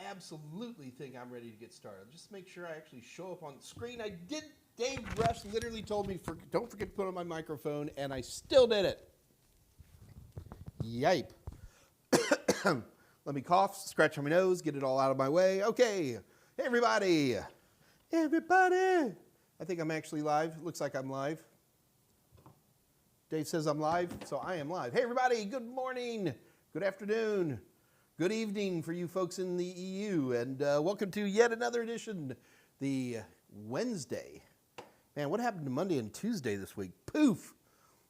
absolutely think I'm ready to get started. Just make sure I actually show up on the screen. I did. Dave Rush literally told me, don't forget to put on my microphone, and I still did it. Yipe. Let me cough, scratch on my nose, get it all out of my way. Okay. Hey, everybody. Everybody. I think I'm actually live. It looks like I'm live. Dave says I'm live, so I am live. Hey, everybody. Good morning. Good afternoon. Good evening for you folks in the EU, and welcome to yet another edition, the Wednesday. Man, what happened to Monday and Tuesday this week? Poof!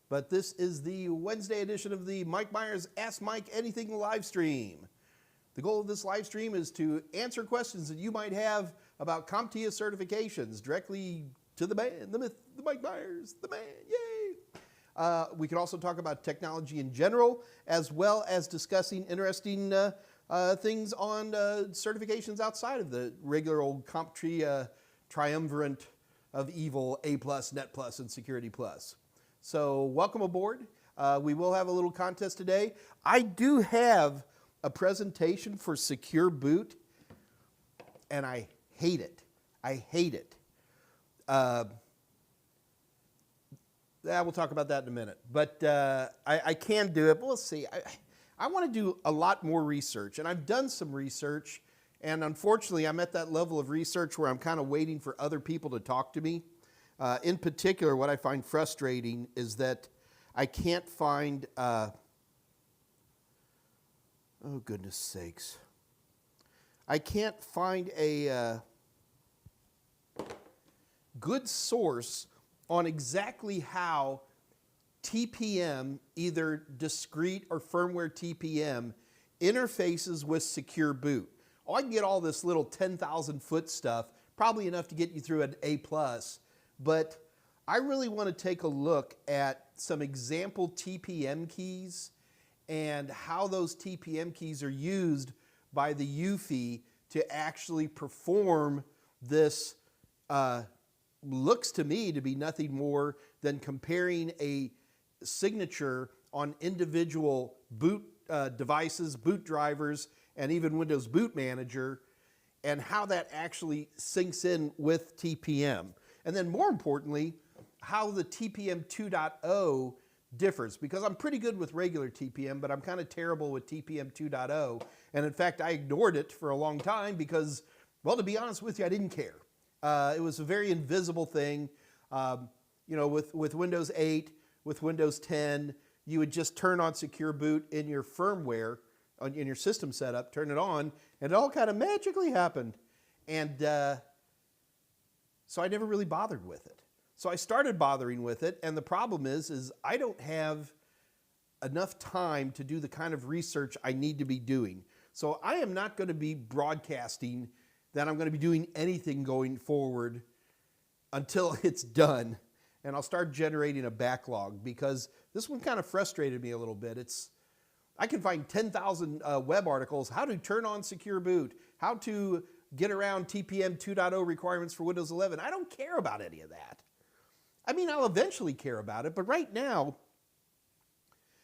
But this is the Wednesday edition of the Mike Meyers Ask Mike Anything live stream. The goal of this live stream is to answer questions that you might have about CompTIA certifications directly to the man, the myth, the Mike Meyers, the man, yay! We can also talk about technology in general, as well as discussing interesting things on certifications outside of the regular old CompTIA triumvirate of evil, A+, Net+, and Security+. So welcome aboard. We will have a little contest today. I do have a presentation for Secure Boot, and I hate it. I hate it. We'll talk about that in a minute. But I can do it, but we'll see. I want to do a lot more research, and I've done some research, and unfortunately, I'm at that level of research where I'm kind of waiting for other people to talk to me. In particular, what I find frustrating is that I can't find, oh goodness sakes, I can't find a good source on exactly how TPM, either discrete or firmware TPM, interfaces with Secure Boot. Oh, I can get all this little 10,000 foot stuff, probably enough to get you through an A+, but I really want to take a look at some example TPM keys and how those TPM keys are used by the UFI to actually perform this, looks to me to be nothing more than comparing a signature on individual boot devices, boot drivers, and even Windows Boot Manager, and how that actually syncs in with TPM. And then more importantly, how the TPM 2.0 differs, because I'm pretty good with regular TPM, but I'm kind of terrible with TPM 2.0. And in fact, I ignored it for a long time because, well, to be honest with you, I didn't care. It was a very invisible thing. You know, with Windows 8, with Windows 10, you would just turn on Secure Boot in your firmware, in your system setup, turn it on, and it all kind of magically happened. And so I never really bothered with it. So I started bothering with it, and the problem is I don't have enough time to do the kind of research I need to be doing. So I am not going to be broadcasting that I'm going to be doing anything going forward until it's done. And I'll start generating a backlog, because this one kind of frustrated me a little bit. I can find 10,000 web articles, how to turn on Secure Boot, how to get around TPM 2.0 requirements for Windows 11. I don't care about any of that. I mean, I'll eventually care about it, but right now,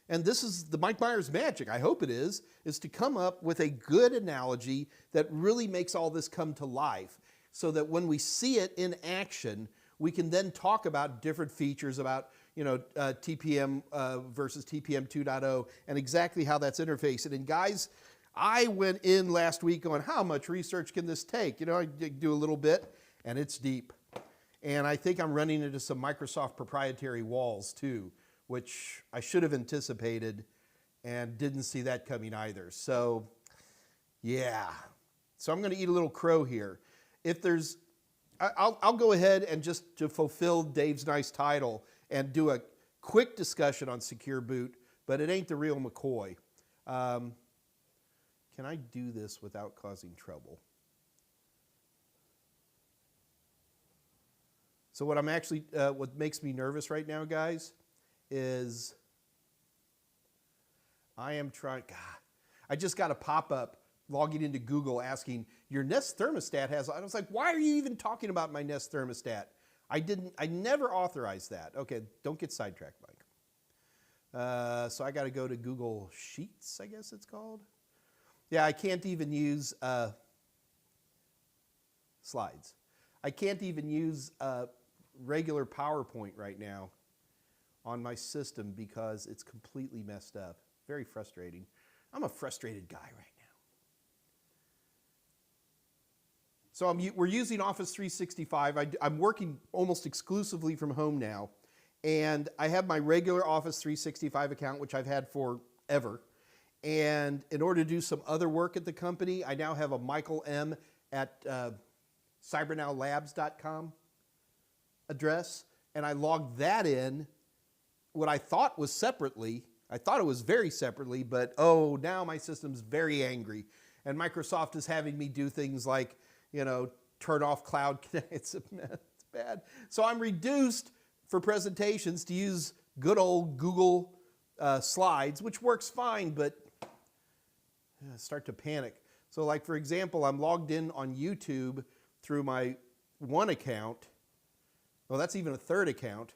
and this is the Mike Meyers magic, I hope it is to come up with a good analogy that really makes all this come to life, so that when we see it in action, we can then talk about different features about, you know, TPM versus TPM 2.0 and exactly how that's interfaced. And guys, I went in last week going, how much research can this take? You know, I do a little bit, and it's deep. And I think I'm running into some Microsoft proprietary walls too, which I should have anticipated and didn't see that coming either. So, yeah. So I'm going to eat a little crow here. If there's, I'll go ahead and just to fulfill Dave's nice title and do a quick discussion on Secure Boot, but it ain't the real McCoy. Can I do this without causing trouble? So what I'm actually, what makes me nervous right now, guys, is I am trying, God, I just got a pop-up logging into Google asking, your Nest thermostat has, I was like, why are you even talking about my Nest thermostat? I never authorized that. Okay, don't get sidetracked, Mike. So I got to go to Google Sheets, I guess it's called. Yeah, I can't even use slides. I can't even use regular PowerPoint right now on my system because it's completely messed up. Very frustrating. I'm a frustrated guy right now. So we're using Office 365. I'm working almost exclusively from home now. And I have my regular Office 365 account, which I've had forever. And in order to do some other work at the company, I now have a Michael M. at cybernowlabs.com address. And I logged that in, what I thought was separately. I thought it was very separately, but oh, now my system's very angry. And Microsoft is having me do things like, turn off Cloud Connect. It's bad. So I'm reduced for presentations to use good old Google Slides, which works fine, but I start to panic. So like, for example, I'm logged in on YouTube through my one account. Well, that's even a third account.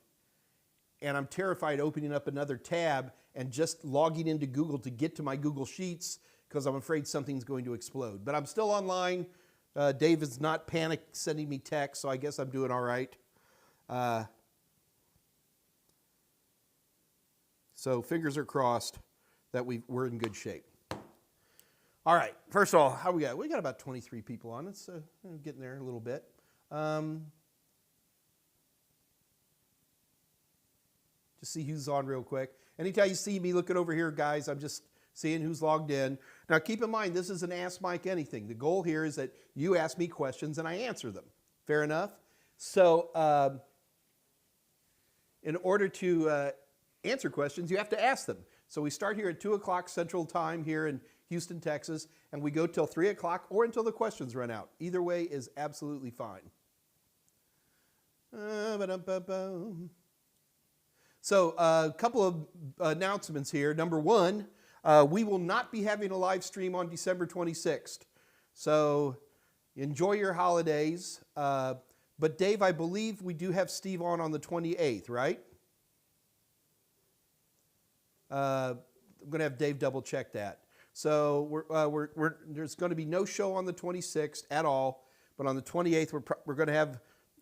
And I'm terrified opening up another tab and just logging into Google to get to my Google Sheets because I'm afraid something's going to explode. But I'm still online. Dave is not panic sending me text, so I guess I'm doing all right. So fingers are crossed that we're in good shape. All right, first of all, how we got? We got about 23 people on. It's getting there a little bit. Just see who's on real quick. Anytime you see me looking over here, guys, I'm just seeing who's logged in. Now, keep in mind, this is an Ask Mike Anything. The goal here is that you ask me questions and I answer them. Fair enough? So in order to answer questions, you have to ask them. So we start here at 2 o'clock Central Time here in Houston, Texas, and we go till 3 o'clock or until the questions run out. Either way is absolutely fine. So a couple of announcements here. Number one, we will not be having a live stream on December 26th. So enjoy your holidays. But Dave, I believe we do have Steve on the 28th, right? I'm going to have Dave double check that. So there's going to be no show on the 26th at all. But on the 28th, we're going to have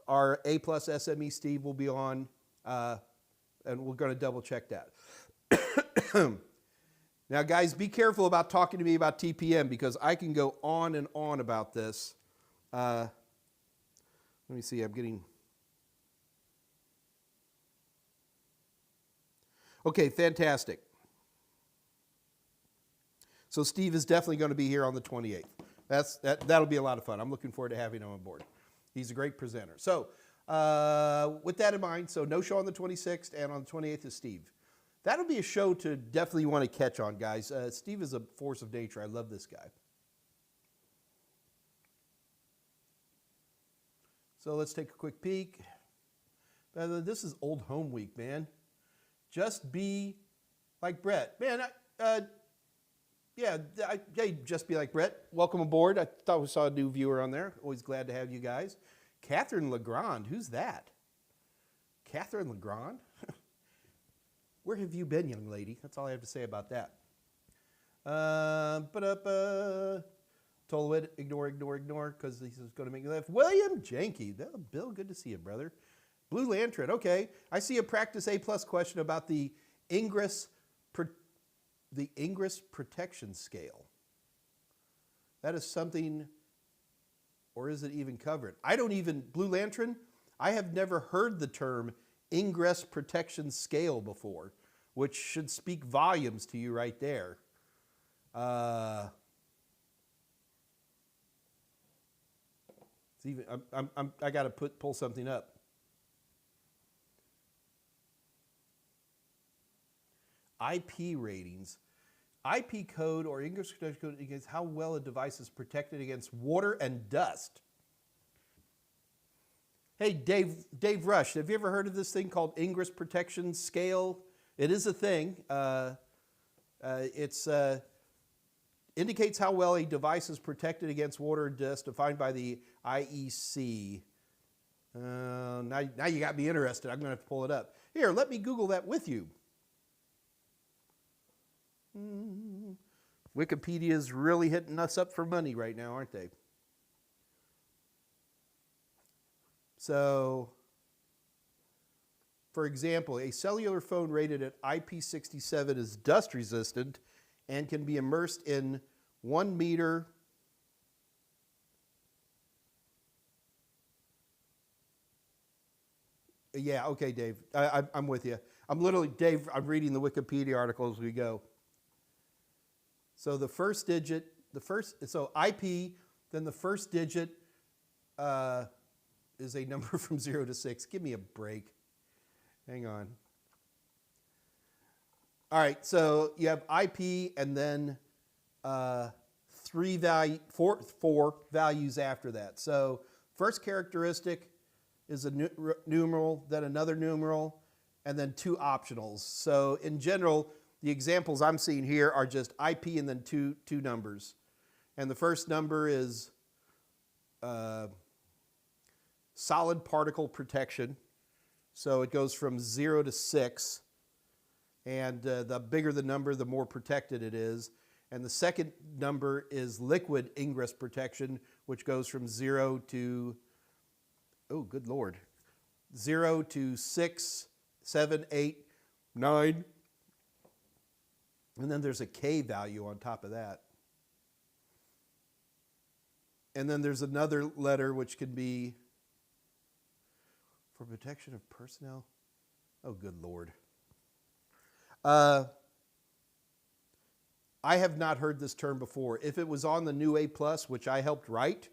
our A+ SME Steve will be on. And we're going to double check that. Now, guys, be careful about talking to me about TPM because I can go on and on about this. Let me see. I'm getting... Okay, fantastic. So Steve is definitely going to be here on the 28th. That'll be a lot of fun. I'm looking forward to having him on board. He's a great presenter. So with that in mind, so no show on the 26th, and on the 28th is Steve. That'll be a show to definitely want to catch on, guys. Steve is a force of nature. I love this guy. So let's take a quick peek. This is Old Home Week, man. Just be like Brett. Man, just be like Brett. Welcome aboard. I thought we saw a new viewer on there. Always glad to have you guys. Catherine Legrand, who's that? Catherine Legrand? Where have you been, young lady? That's all I have to say about that. Total ignore, because this is going to make you laugh. William Janke. Bill, good to see you, brother. Blue Lantern, okay. I see a practice A+ question about the Ingress protection scale. That is something, or is it even covered? Blue Lantern, I have never heard the term ingress protection scale before, which should speak volumes to you right there. I got to pull something up. IP ratings. IP code or English protection code against how well a device is protected against water and dust. Hey, Dave Rush, have you ever heard of this thing called Ingress Protection Scale? It is a thing. It indicates how well a device is protected against water and dust, defined by the IEC. Now you got me interested. I'm going to have to pull it up. Here, let me Google that with you. Wikipedia's really hitting us up for money right now, aren't they? So, for example, a cellular phone rated at IP67 is dust resistant and can be immersed in 1 meter. Yeah, okay, Dave. I'm with you. I'm literally, Dave, I'm reading the Wikipedia article as we go. So the first digit, so IP, then the first digit is a number from 0 to 6. Give me a break. Hang on. All right, so you have IP and then four values after that. So first characteristic is a numeral, then another numeral, and then 2 optionals. So in general, the examples I'm seeing here are just IP and then two numbers. And the first number is solid particle protection. So it goes from 0 to 6. And the bigger the number, the more protected it is. And the second number is liquid ingress protection, which goes from 0 to, oh, good Lord, 0 to 6, 7, 8, 9. And then there's a K value on top of that. And then there's another letter which can be for protection of personnel. Oh, good Lord. I have not heard this term before. If it was on the new A+, which I helped write,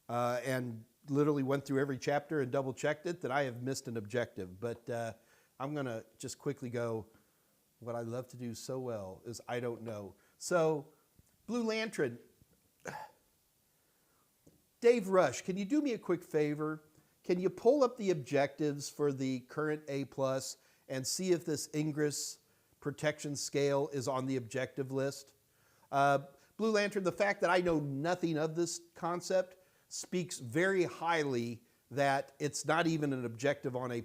and literally went through every chapter and double-checked it, then I have missed an objective. But I'm going to just quickly go, what I love to do so well is I don't know. So, Blue Lantern, Dave Rush, can you do me a quick favor? Can you pull up the objectives for the current A+ and see if this ingress protection scale is on the objective list? Blue Lantern, the fact that I know nothing of this concept speaks very highly that it's not even an objective on A+.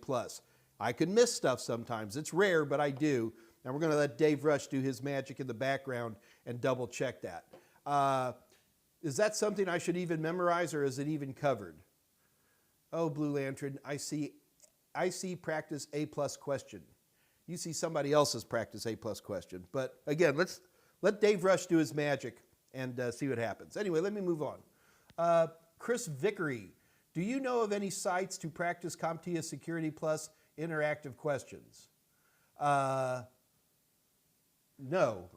I can miss stuff sometimes. It's rare, but I do. And we're going to let Dave Rush do his magic in the background and double check that. Is that something I should even memorize, or is it even covered? Oh, Blue Lantern, I see practice A+ question. You see somebody else's practice A+ question. But again, let's let Dave Rush do his magic and see what happens. Anyway, let me move on. Chris Vickery, do you know of any sites to practice CompTIA Security Plus interactive questions? No.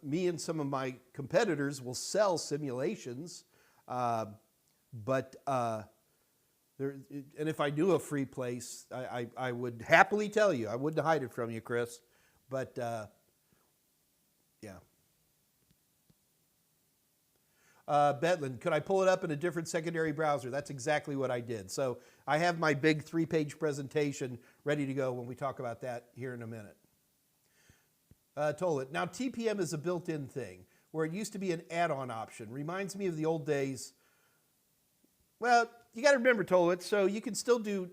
Me and some of my competitors will sell simulations, but and if I knew a free place, I would happily tell you. I wouldn't hide it from you, Chris. But yeah. Bedlin, could I pull it up in a different secondary browser? That's exactly what I did. So I have my big 3-page presentation ready to go when we talk about that here in a minute. Told it. Now TPM is a built-in thing, where it used to be an add-on option. Reminds me of the old days. Well, you got to remember, Tolit, so you can still do,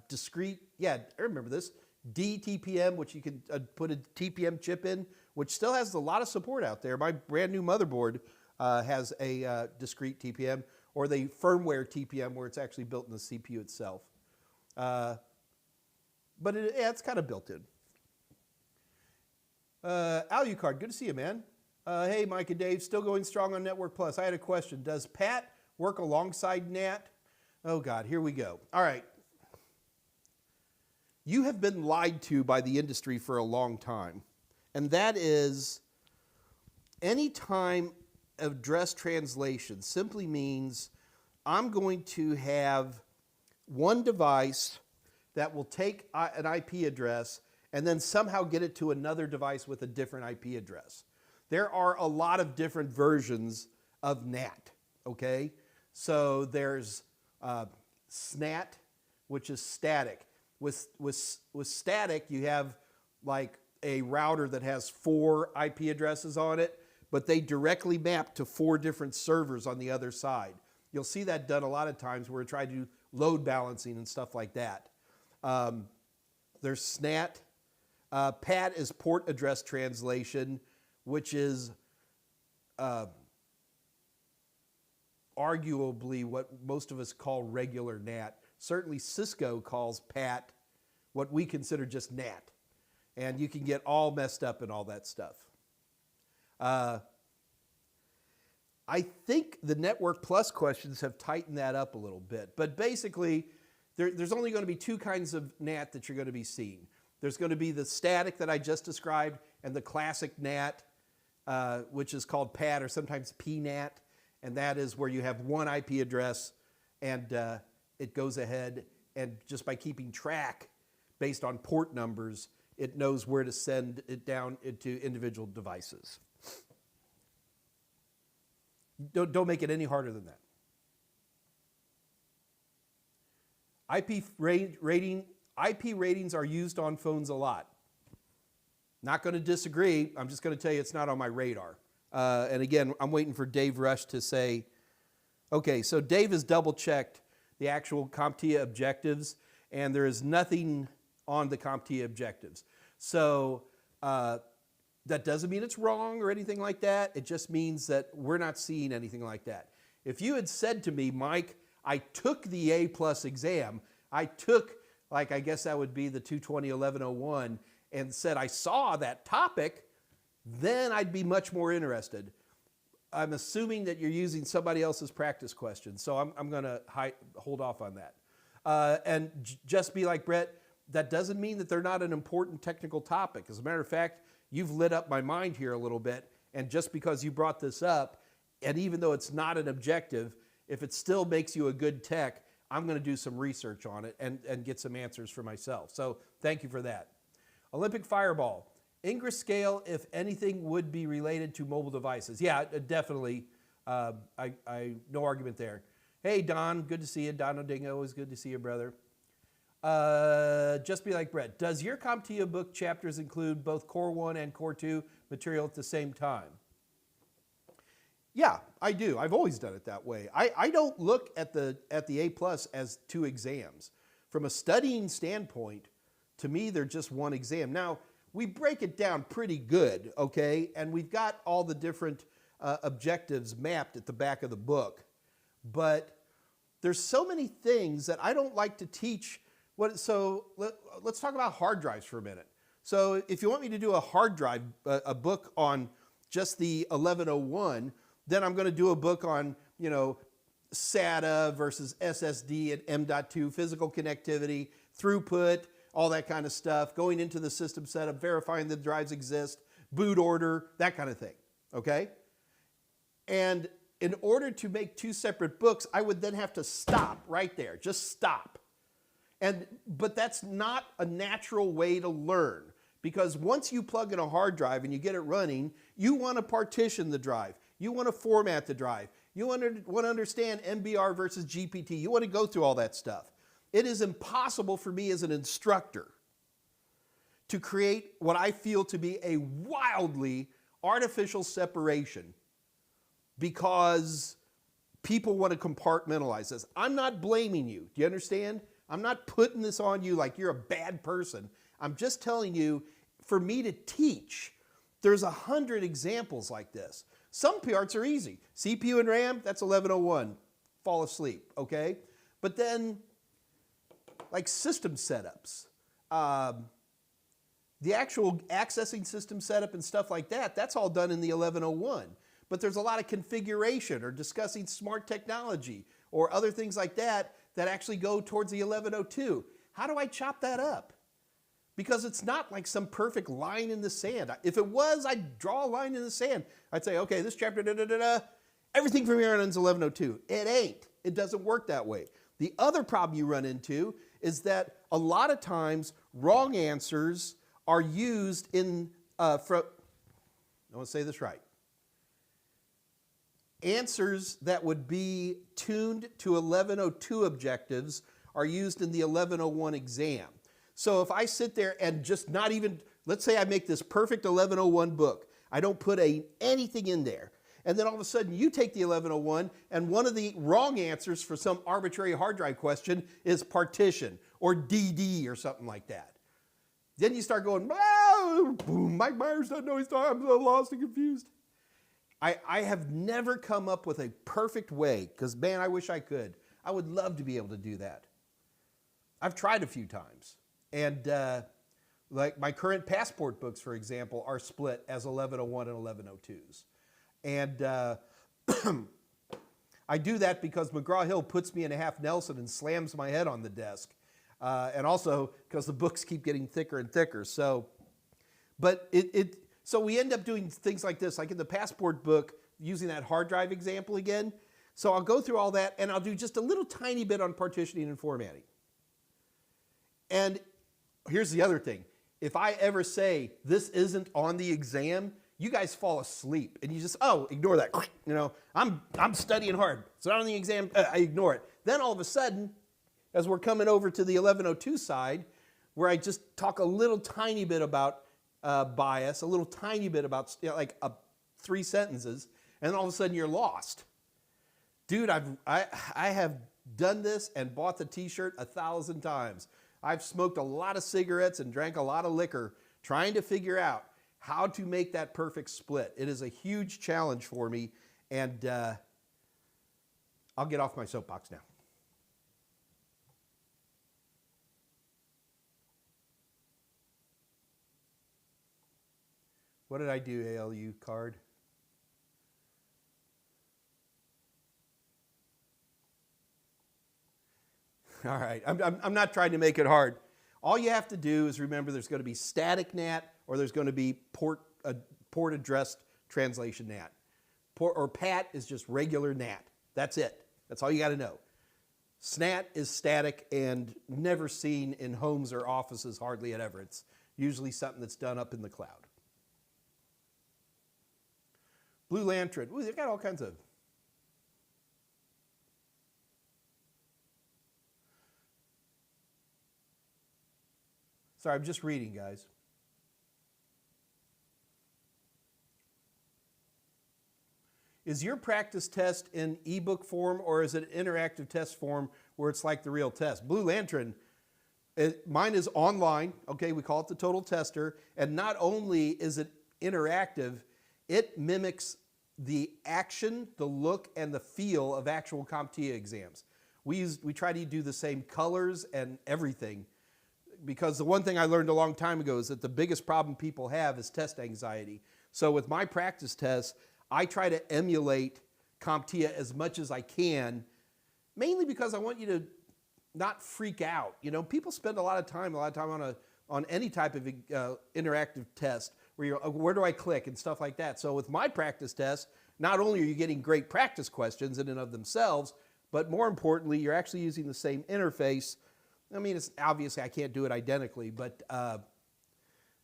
discrete, yeah, I remember this, DTPM, which you can put a TPM chip in, which still has a lot of support out there. My brand new motherboard has a discrete TPM, or the firmware TPM, where it's actually built in the CPU itself. But it's kind of built in. Alucard, good to see you, man. Hey, Mike and Dave, still going strong on Network Plus. I had a question. Does Pat work alongside Nat? Oh, God, here we go. All right. You have been lied to by the industry for a long time, and that is any time address translation simply means I'm going to have one device that will take an IP address and then somehow get it to another device with a different IP address. There are a lot of different versions of NAT, okay? So there's SNAT, which is static. With static, you have like a router that has 4 IP addresses on it, but they directly map to 4 different servers on the other side. You'll see that done a lot of times where we try to do load balancing and stuff like that. There's SNAT. PAT is port address translation, which is arguably what most of us call regular NAT. Certainly Cisco calls PAT what we consider just NAT. And you can get all messed up and all that stuff. I think the Network Plus questions have tightened that up a little bit. But basically, there's only going to be two kinds of NAT that you're going to be seeing. There's going to be the static that I just described and the classic NAT, which is called PAT or sometimes PNAT. And that is where you have one IP address and it goes ahead and just by keeping track based on port numbers, it knows where to send it down into individual devices. Don't make it any harder than that. IP ratings are used on phones a lot. Not going to disagree. I'm just going to tell you it's not on my radar. And again, I'm waiting for Dave Rush to say, okay, so Dave has double-checked the actual CompTIA objectives, and there is nothing on the CompTIA objectives. So that doesn't mean it's wrong or anything like that. It just means that we're not seeing anything like that. If you had said to me, Mike, I took the A+ exam, I took, like I guess that would be the 220-1101, and said I saw that topic, then I'd be much more interested. I'm assuming that you're using somebody else's practice question, so I'm going to hold off on that. And just be like Brett, that doesn't mean that they're not an important technical topic. As a matter of fact, you've lit up my mind here a little bit, and just because you brought this up, and even though it's not an objective, if it still makes you a good tech, I'm going to do some research on it and get some answers for myself. So thank you for that. Olympic Fireball. Ingress scale, if anything, would be related to mobile devices. Yeah, definitely. No argument there. Hey, Don, good to see you. Don Odingo, always good to see you, brother. Just be like Brett. Does your CompTIA book chapters include both Core 1 and Core 2 material at the same time? Yeah, I do. I've always done it that way. I don't look at the A+ as two exams. From a studying standpoint, to me, they're just one exam. Now, we break it down pretty good, okay? And we've got all the different objectives mapped at the back of the book. But there's so many things that I don't like to teach. So let's talk about hard drives for a minute. So if you want me to do a hard drive, a book on just the 1101, then I'm going to do a book on, you know, SATA versus SSD and M.2, physical connectivity, throughput, all that kind of stuff, going into the system setup, verifying the drives exist, boot order, that kind of thing, okay? And in order to make two separate books, I would then have to stop right there, just stop. But that's not a natural way to learn, because once you plug in a hard drive and you get it running, you want to partition the drive. You want to format the drive. You want to understand MBR versus GPT. You want to go through all that stuff. It is impossible for me as an instructor to create what I feel to be a wildly artificial separation because people want to compartmentalize this. I'm not blaming you. Do you understand? I'm not putting this on you like you're a bad person. I'm just telling you, for me to teach, there's 100 examples like this. Some parts are easy. CPU and RAM, that's 1101. Fall asleep, okay? But then, like system setups, the actual accessing system setup and stuff like that, that's all done in the 1101. But there's a lot of configuration or discussing smart technology or other things like that that actually go towards the 1102. How do I chop that up? Because it's not like some perfect line in the sand. If it was, I'd draw a line in the sand. I'd say, okay, this chapter, everything from here on ends 1102. It ain't. It doesn't work that way. The other problem you run into is that a lot of times wrong answers are used in, I want to say this right. Answers that would be tuned to 1102 objectives are used in the 1101 exam. So if I sit there and just not even, let's say I make this perfect 1101 book, I don't put anything in there, and then all of a sudden you take the 1101 and one of the wrong answers for some arbitrary hard drive question is partition or DD or something like that. Then you start going, oh, boom, Mike Meyers doesn't know he's talking, I'm so lost and confused. I have never come up with a perfect way, because man, I wish I could. I would love to be able to do that. I've tried a few times. And like my current passport books, for example, are split as 1101 and 1102s. And I do that because McGraw-Hill puts me in a half Nelson and slams my head on the desk. And also because the books keep getting thicker and thicker. So, but so we end up doing things like this, like in the passport book, using that hard drive example again. So I'll go through all that and I'll do just a little tiny bit on partitioning and formatting. And here's the other thing. If I ever say this isn't on the exam, you guys fall asleep and you just, oh, ignore that. You know, I'm studying hard. It's not on the exam, I ignore it. Then all of a sudden, as we're coming over to the 1102 side, where I just talk a little tiny bit about bias, a little tiny bit about like 3 sentences, and then all of a sudden you're lost. Dude, I have done this and bought the t-shirt 1,000 times. I've smoked a lot of cigarettes and drank a lot of liquor trying to figure out how to make that perfect split. It is a huge challenge for me, and I'll get off my soapbox now. What did I do, ALU card? All right, I'm not trying to make it hard. All you have to do is remember there's going to be static NAT or there's going to be port addressed translation NAT. Or PAT is just regular NAT. That's it. That's all you got to know. SNAT is static and never seen in homes or offices hardly ever. It's usually something that's done up in the cloud. Blue Lantern. Ooh, they've got all kinds of. Sorry, I'm just reading, guys. Is your practice test in ebook form or is it an interactive test form where it's like the real test? Blue Lantern, mine is online. Okay, we call it the TotalTester. And not only is it interactive, it mimics the action, the look, and the feel of actual CompTIA exams. We try to do the same colors and everything, because the one thing I learned a long time ago is that the biggest problem people have is test anxiety. So with my practice tests, I try to emulate CompTIA as much as I can, mainly because I want you to not freak out. You know, people spend a lot of time on any type of interactive test where you're, where do I click and stuff like that. So with my practice tests, not only are you getting great practice questions in and of themselves, but more importantly, you're actually using the same interface. I mean, it's obviously I can't do it identically, but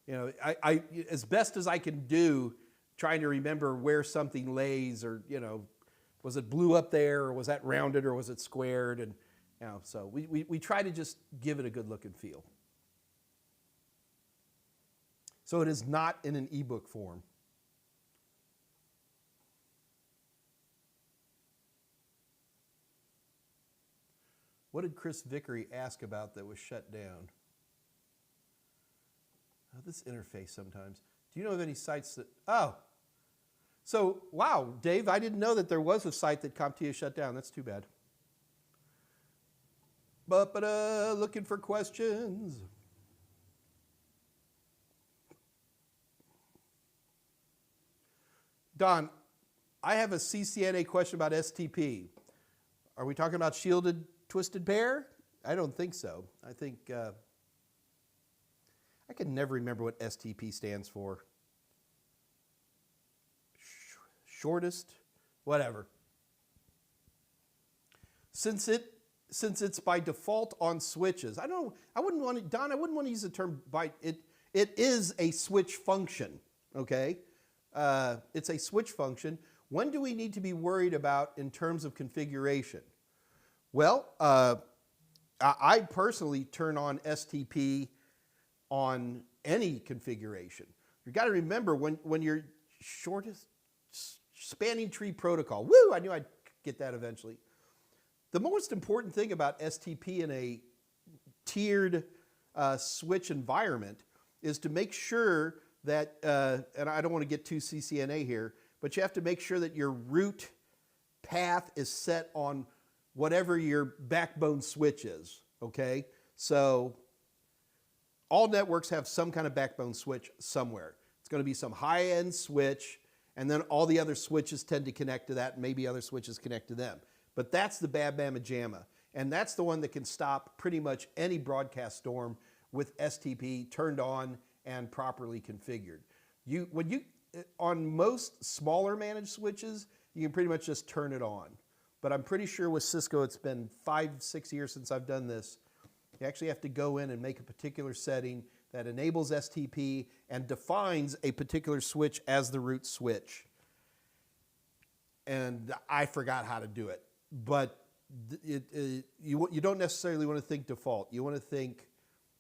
you know, I as best as I can do, trying to remember where something lays, or you know, was it blue up there, or was that rounded, or was it squared, and you know, so we try to just give it a good look and feel. So it is not in an ebook form. What did Chris Vickery ask about that was shut down? Oh, this interface sometimes. Do you know of any sites that, oh. So, wow, Dave, I didn't know that there was a site that CompTIA shut down. That's too bad. Looking for questions. Don, I have a CCNA question about STP. Are we talking about shielded twisted pair? I don't think so. I think, I can never remember what STP stands for. Shortest, whatever. Since it's by default on switches, I wouldn't want to, Don, I wouldn't want to use the term by, it is a switch function, okay? It's a switch function. When do we need to be worried about in terms of configuration? Well, I personally turn on STP on any configuration. You've got to remember when you're shortest spanning tree protocol, woo, I knew I'd get that eventually. The most important thing about STP in a tiered switch environment is to make sure that, and I don't want to get too CCNA here, but you have to make sure that your root path is set on whatever your backbone switch is, okay? So all networks have some kind of backbone switch somewhere. It's going to be some high-end switch, and then all the other switches tend to connect to that, and maybe other switches connect to them. But that's the bad mamma jamma, and that's the one that can stop pretty much any broadcast storm with STP turned on and properly configured. On most smaller managed switches, you can pretty much just turn it on. But I'm pretty sure with Cisco, it's been 5-6 years since I've done this. You actually have to go in and make a particular setting that enables STP and defines a particular switch as the root switch. And I forgot how to do it. But you don't necessarily want to think default. You want to think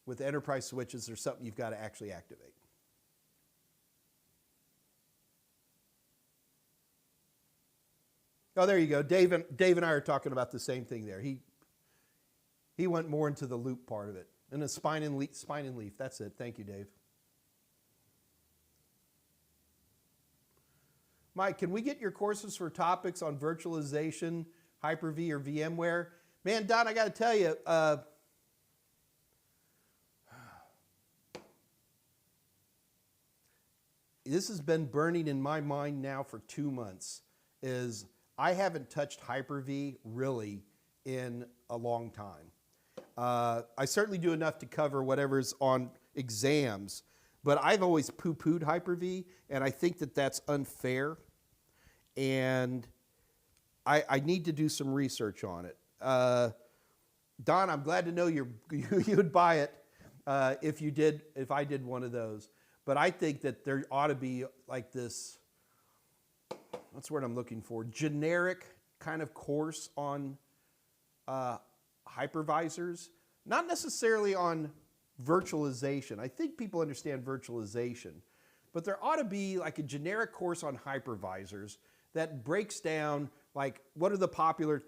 with enterprise switches, there's something you've got to actually activate. Oh, there you go. Dave and I are talking about the same thing there. He went more into the loop part of it. And the spine and leaf. That's it. Thank you, Dave. Mike, can we get your courses for topics on virtualization, Hyper-V, or VMware? Man, Don, I got to tell you, this has been burning in my mind now for 2 months, is I haven't touched Hyper-V really in a long time. I certainly do enough to cover whatever's on exams, but I've always poo-pooed Hyper-V, and I think that that's unfair, and I need to do some research on it. Don, I'm glad to know you would buy it if I did one of those. But I think that there ought to be like this, what's the word I'm looking for, generic kind of course on hypervisors, not necessarily on virtualization. I think people understand virtualization, but there ought to be like a generic course on hypervisors that breaks down like what are the popular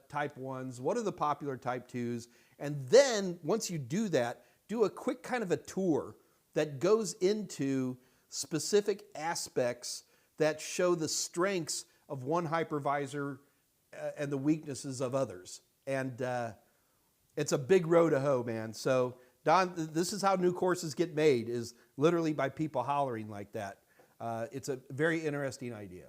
type 1s, what are the popular type 2s, and then once you do that, do a quick kind of a tour that goes into specific aspects that show the strengths of one hypervisor and the weaknesses of others. And it's a big row to hoe, man. So, Don, this is how new courses get made, is literally by people hollering like that. It's a very interesting idea.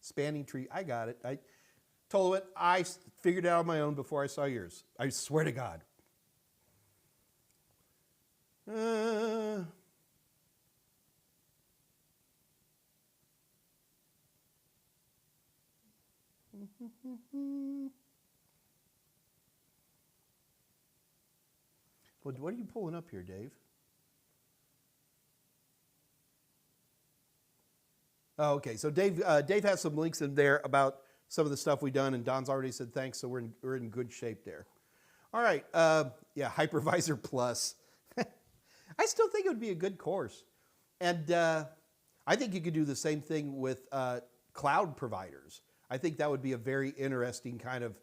Spanning tree, I got it. I told it, I figured it out on my own before I saw yours. I swear to God. What are you pulling up here, Dave? Oh, okay. So Dave has some links in there about some of the stuff we've done, and Don's already said thanks, so we're in good shape there. All right. Yeah, Hypervisor Plus. I still think it would be a good course. And I think you could do the same thing with cloud providers. I think that would be a very interesting kind of,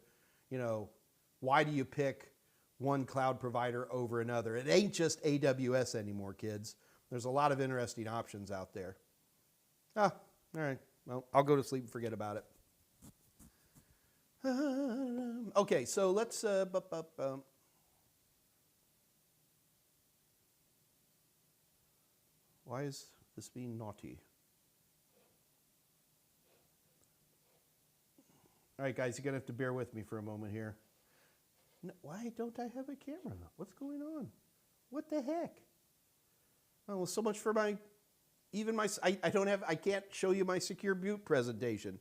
why do you pick one cloud provider over another? It ain't just AWS anymore, kids. There's a lot of interesting options out there. Ah, all right. Well, I'll go to sleep and forget about it. Okay, so let's... Why is this being naughty? All right, guys, you're going to have to bear with me for a moment here. No, why don't I have a camera? What's going on? What the heck? Oh, well, so much for I can't show you my secure boot presentation.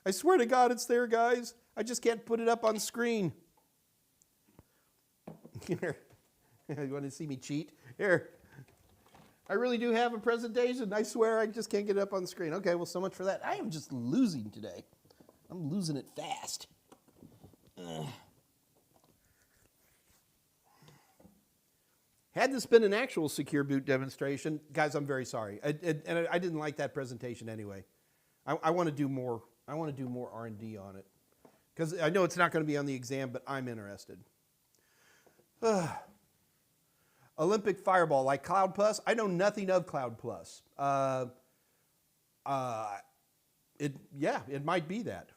I swear to God it's there, guys. I just can't put it up on screen. Here. You want to see me cheat? Here. I really do have a presentation. I swear I just can't get it up on the screen. Okay, well, so much for that. I am just losing today. I'm losing it fast. Had this been an actual secure boot demonstration, guys, I'm very sorry. And I didn't like that presentation anyway. I want to do more. I want to do more R&D on it, because I know it's not going to be on the exam, but I'm interested. Olympic Fireball, like Cloud Plus. I know nothing of Cloud Plus. It might be that.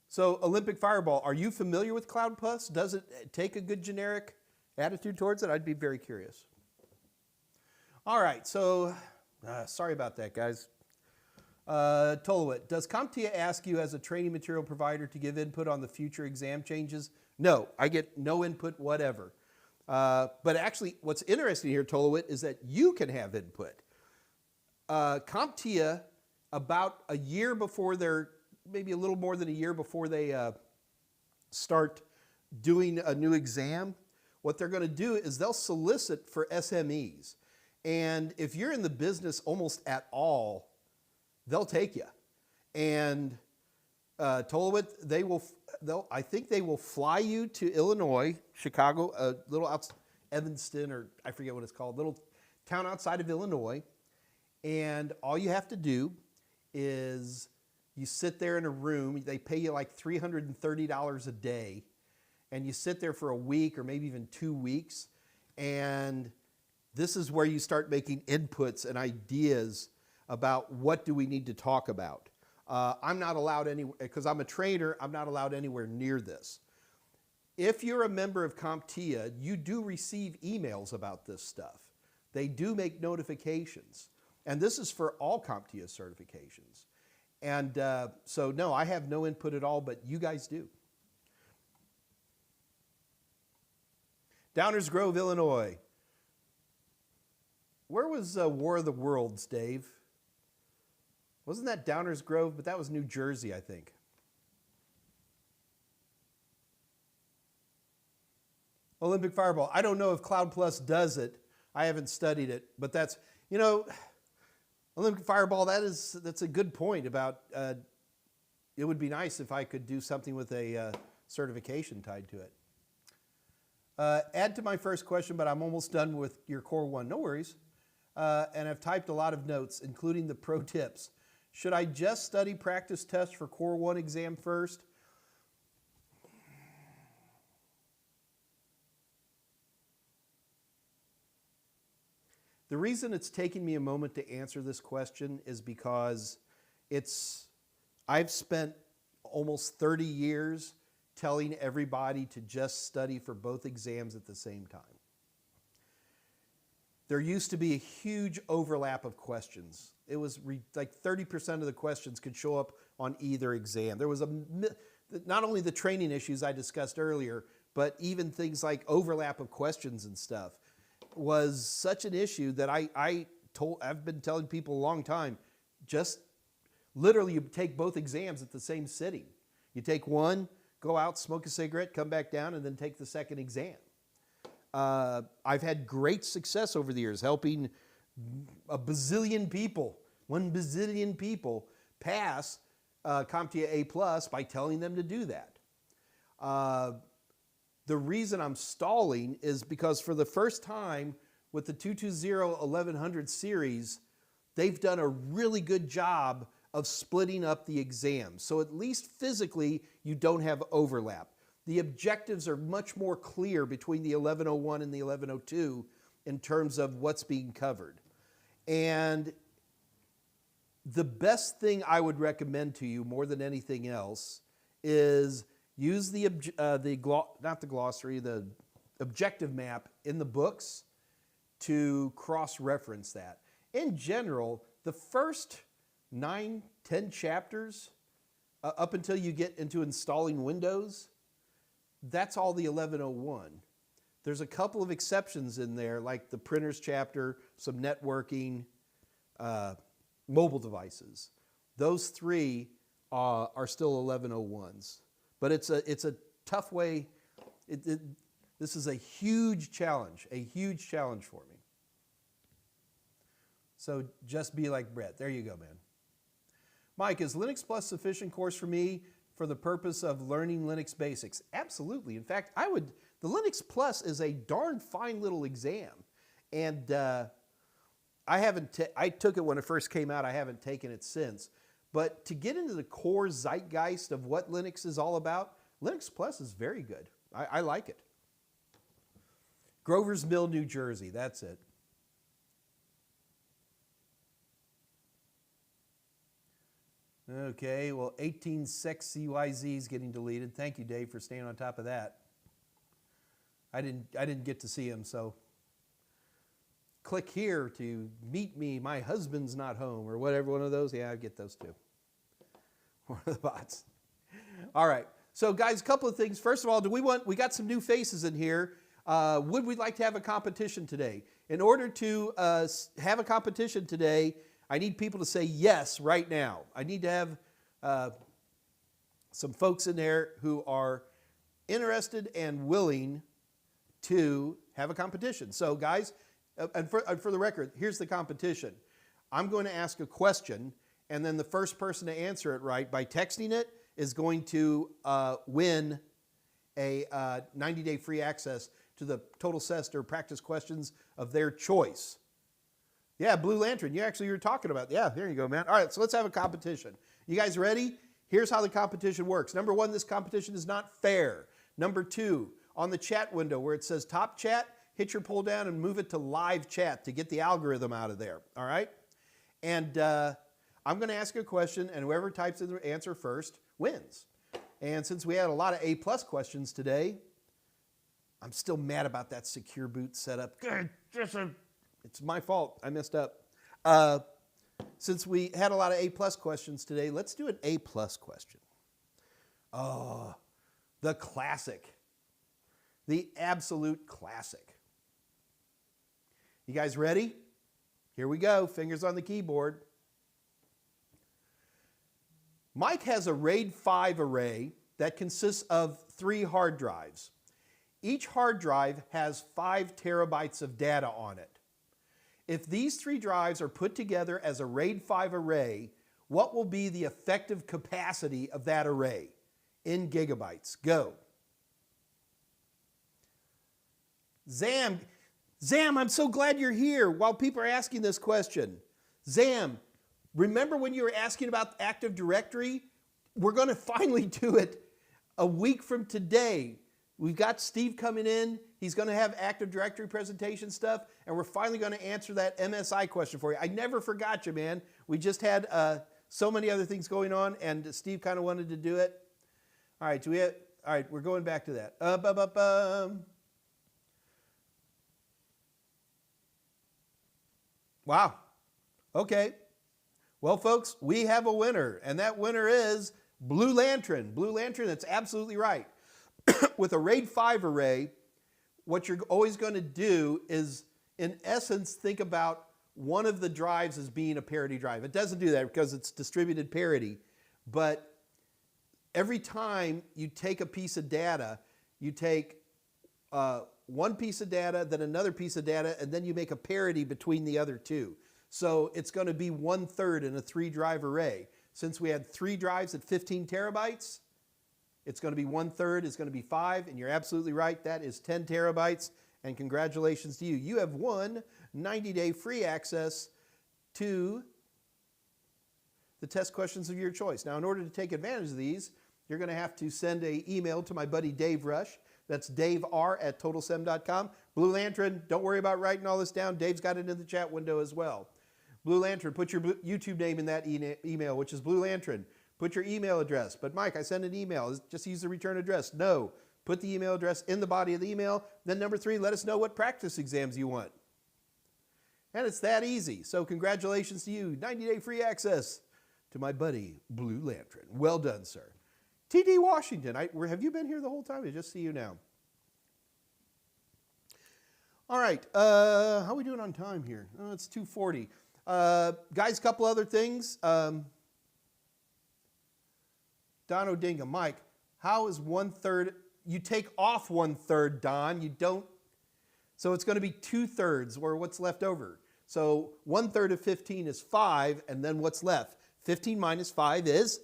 So Olympic Fireball, are you familiar with Cloud Plus? Does it take a good generic attitude towards it? I'd be very curious. All right, so sorry about that, guys. Tolowit, does CompTIA ask you as a training material provider to give input on the future exam changes? No, I get no input whatever. But actually, what's interesting here, Tolowit, is that you can have input. CompTIA, about a year before maybe a little more than a year before they start doing a new exam, what they're going to do is they'll solicit for SMEs. And if you're in the business almost at all, they'll take you. And Tolowit, I think they will fly you to Illinois, Chicago, a little Evanston, or I forget what it's called, little town outside of Illinois. And all you have to do is you sit there in a room. They pay you like $330 a day. And you sit there for a week or maybe even 2 weeks. And this is where you start making inputs and ideas about what do we need to talk about. I'm not allowed anywhere, because I'm a trainer, I'm not allowed anywhere near this. If you're a member of CompTIA, you do receive emails about this stuff. They do make notifications. And this is for all CompTIA certifications. And so no, I have no input at all, but you guys do. Downers Grove, Illinois. Where was War of the Worlds, Dave? Wasn't that Downers Grove? But that was New Jersey, I think. Olympic Fireball. I don't know if Cloud Plus does it. I haven't studied it. But that's, you know, Olympic Fireball, that's a good point about it would be nice if I could do something with a certification tied to it. Add to my first question, but I'm almost done with your Core 1. No worries. And I've typed a lot of notes, including the pro tips. Should I just study practice tests for Core 1 exam first? The reason it's taking me a moment to answer this question is because I've spent almost 30 years telling everybody to just study for both exams at the same time. There used to be a huge overlap of questions. It was like 30% of the questions could show up on either exam. There was not only the training issues I discussed earlier, but even things like overlap of questions and stuff was such an issue that I've been telling people a long time, just literally you take both exams at the same sitting. You take one, go out, smoke a cigarette, come back down, and then take the second exam. I've had great success over the years helping a bazillion people, 1 bazillion people pass CompTIA A+ by telling them to do that. The reason I'm stalling is because for the first time with the 220-1100 series, they've done a really good job of splitting up the exams. So at least physically, you don't have overlap. The objectives are much more clear between the 1101 and the 1102 in terms of what's being covered. And the best thing I would recommend to you more than anything else is use the objective map in the books to cross-reference that. In general, the first 9, 10 chapters, up until you get into installing Windows, that's all the 1101. There's a couple of exceptions in there, like the printers chapter, some networking, mobile devices. Those 3 are still 1101s. But it's a tough way. This is a huge challenge for me. So just be like Brett. There you go, man. Mike, is Linux Plus sufficient course for me for the purpose of learning Linux basics? Absolutely. In fact, the Linux Plus is a darn fine little exam. And I took it when it first came out. I haven't taken it since. But to get into the core zeitgeist of what Linux is all about, Linux Plus is very good. I like it. Grover's Mill, New Jersey. That's it. Okay, well, 186CYZ is getting deleted. Thank you, Dave, for staying on top of that. I didn't get to see him, so click here to meet me. My husband's not home, or whatever, one of those. Yeah, I get those too. One of the bots. All right. So, guys, a couple of things. First of all, we got some new faces in here. Would we like to have a competition today? In order to have a competition today, I need people to say yes right now. I need to have some folks in there who are interested and willing to have a competition. So, guys, and for the record, here's the competition. I'm going to ask a question, and then the first person to answer it right by texting it is going to win a 90-day free access to the TotalTester practice questions of their choice. Yeah, Blue Lantern, you're talking about. Yeah, there you go, man. All right, so let's have a competition. You guys ready? Here's how the competition works. Number one, this competition is not fair. Number two, on the chat window where it says top chat, hit your pull down and move it to live chat to get the algorithm out of there, all right? And I'm going to ask a question, and whoever types in the answer first wins. And since we had a lot of A+ questions today, I'm still mad about that secure boot setup. It's my fault. I messed up. Since we had a lot of A+ questions today, let's do an A+ question. Oh, the classic. The absolute classic. You guys ready? Here we go. Fingers on the keyboard. Mike has a RAID 5 array that consists of 3 hard drives. Each hard drive has 5 terabytes of data on it. If these 3 drives are put together as a RAID 5 array, what will be the effective capacity of that array in gigabytes? Go. Zam, I'm so glad you're here while people are asking this question. Zam, remember when you were asking about Active Directory? We're going to finally do it a week from today. We've got Steve coming in. He's going to have Active Directory presentation stuff, and we're finally going to answer that MSI question for you. I never forgot you, man. We just had so many other things going on, and Steve kind of wanted to do it. All right, all right, we're going back to that. Wow. Okay. Well, folks, we have a winner, and that winner is Blue Lantern. Blue Lantern, that's absolutely right. With a RAID 5 array, what you're always going to do is, in essence, think about one of the drives as being a parity drive. It doesn't do that because it's distributed parity, but every time you take a piece of data, you take one piece of data, then another piece of data, and then you make a parity between the other two. So it's going to be 1/3 in a 3-drive array. Since we had 3 drives at 15 terabytes, it's going to be 1/3 is going to be 5, and you're absolutely right. That is 10 terabytes, and congratulations to you. You have won 90-day free access to the test questions of your choice. Now, in order to take advantage of these, you're going to have to send an email to my buddy Dave Rush. That's davr@totalsem.com. Blue Lantern, don't worry about writing all this down. Dave's got it in the chat window as well. Blue Lantern, put your YouTube name in that email, which is Blue Lantern. Put your email address. But Mike, I sent an email. Just use the return address. No. Put the email address in the body of the email. Then number 3, let us know what practice exams you want. And it's that easy. So congratulations to you. 90-day free access to my buddy, Blue Lantern. Well done, sir. TD Washington, have you been here the whole time? I just see you now. All right. How are we doing on time here? Oh, it's 2:40. Guys, a couple other things. Don Odinga, Mike, how is 1/3? You take off 1/3, Don. You don't. So it's going to be 2/3, or what's left over. So 1/3 of 15 is 5, and then what's left? 15 minus 5 is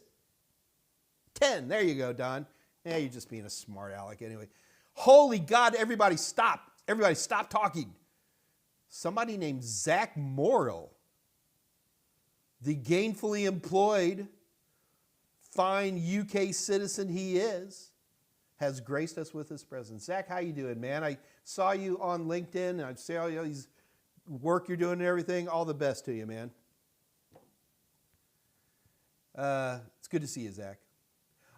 10. There you go, Don. Yeah, you're just being a smart aleck anyway. Holy God, everybody stop. Everybody stop talking. Somebody named Zach Morrill, the gainfully employed, fine UK citizen he is, has graced us with his presence. Zach, how you doing, man? I saw you on LinkedIn, and I see all these work you're doing and everything. All the best to you, man. It's good to see you, Zach.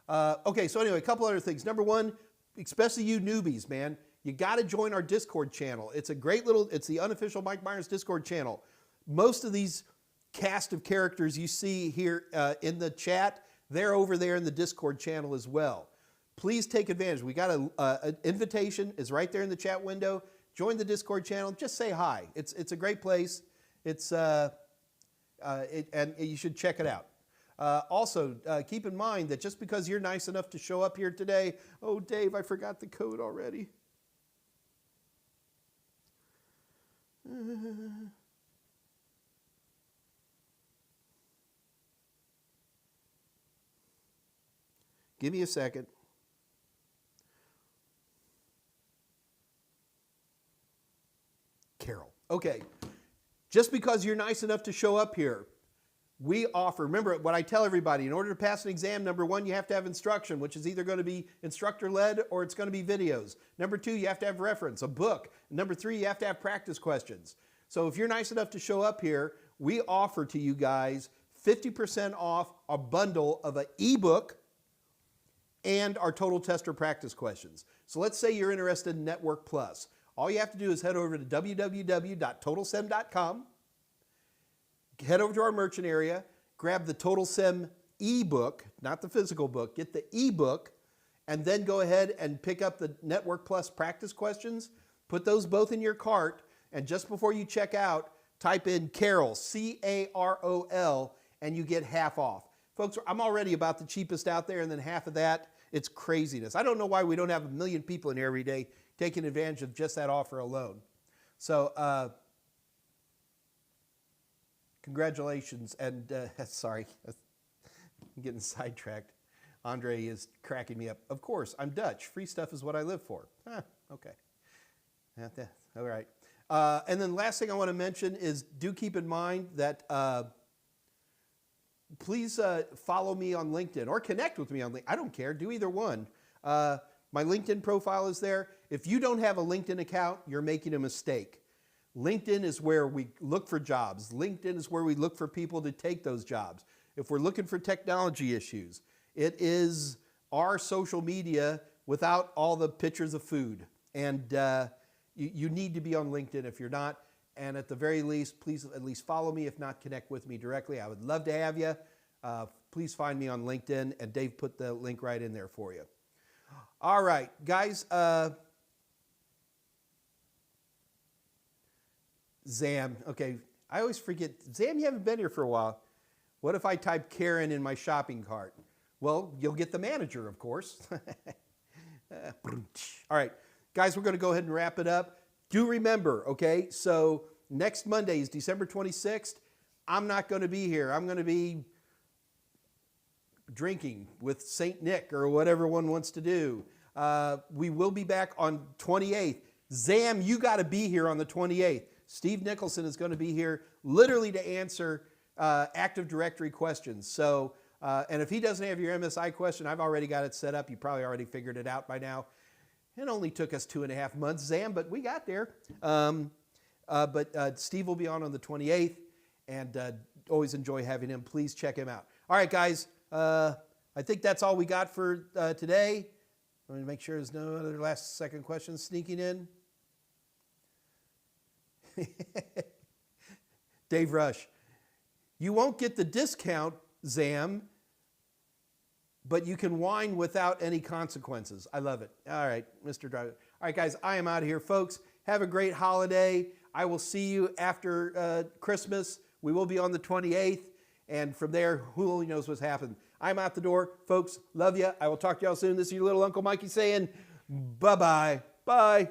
Okay, so anyway, a couple other things. Number one, especially you newbies, man, you got to join our Discord channel. It's a great little, it's the unofficial Mike Meyers Discord channel. Most of these cast of characters you see here in the chat, they're over there in the Discord channel as well. Please take advantage. We got an invitation is right there in the chat window. Join the Discord channel. Just say hi. It's a great place. It's and you should check it out. Also, keep in mind that just because you're nice enough to show up here today, oh, Dave, I forgot the code already. Give me a second. Carol. Okay. Just because you're nice enough to show up here, we offer, remember what I tell everybody, in order to pass an exam, number one, you have to have instruction, which is either going to be instructor-led or it's going to be videos. Number two, you have to have reference, a book. Number three, you have to have practice questions. So if you're nice enough to show up here, we offer to you guys 50% off a bundle of an ebook and our Total Tester practice questions. So let's say you're interested in Network Plus. All you have to do is head over to www.totalsem.com, head over to our merchant area, grab the TotalSem ebook, not the physical book, get the ebook, and then go ahead and pick up the Network Plus practice questions, put those both in your cart, and just before you check out, type in Carol, C-A-R-O-L, and you get half off. Folks, I'm already about the cheapest out there, and then half of that, it's craziness. I don't know why we don't have 1 million people in here every day taking advantage of just that offer alone. So, congratulations, and sorry, I'm getting sidetracked. Andre is cracking me up. Of course, I'm Dutch. Free stuff is what I live for. Okay. All right. And then last thing I want to mention is do keep in mind that please follow me on LinkedIn or connect with me on LinkedIn. I don't care. Do either one. My LinkedIn profile is there. If you don't have a LinkedIn account, you're making a mistake. LinkedIn is where we look for jobs. LinkedIn is where we look for people to take those jobs. If we're looking for technology issues, it is our social media without all the pictures of food. And you need to be on LinkedIn if you're not. And at the very least, please at least follow me, if not connect with me directly. I would love to have you. Please find me on LinkedIn, and Dave put the link right in there for you. All right, guys. Zam. Okay, I always forget. Zam, you haven't been here for a while. What if I type Karen in my shopping cart? Well, you'll get the manager, of course. All right, guys, we're going to go ahead and wrap it up. Do remember, okay, so next Monday is December 26th. I'm not going to be here. I'm going to be drinking with St. Nick or whatever one wants to do. We will be back on 28th. Zam, you got to be here on the 28th. Steve Nicholson is going to be here literally to answer Active Directory questions. So, and if he doesn't have your MSI question, I've already got it set up. You probably already figured it out by now. It only took us 2.5 months, Zam, but we got there. But Steve will be on the 28th, and always enjoy having him. Please check him out. All right, guys, I think that's all we got for today. Let me make sure there's no other last-second questions sneaking in. Dave Rush, you won't get the discount, Zam, but you can whine without any consequences. I love it. All right, Mr. Driver. All right, guys, I am out of here. Folks, have a great holiday. I will see you after Christmas. We will be on the 28th, and from there, who only knows what's happened. I'm out the door. Folks, love you. I will talk to y'all soon. This is your little Uncle Mikey saying bye-bye. Bye.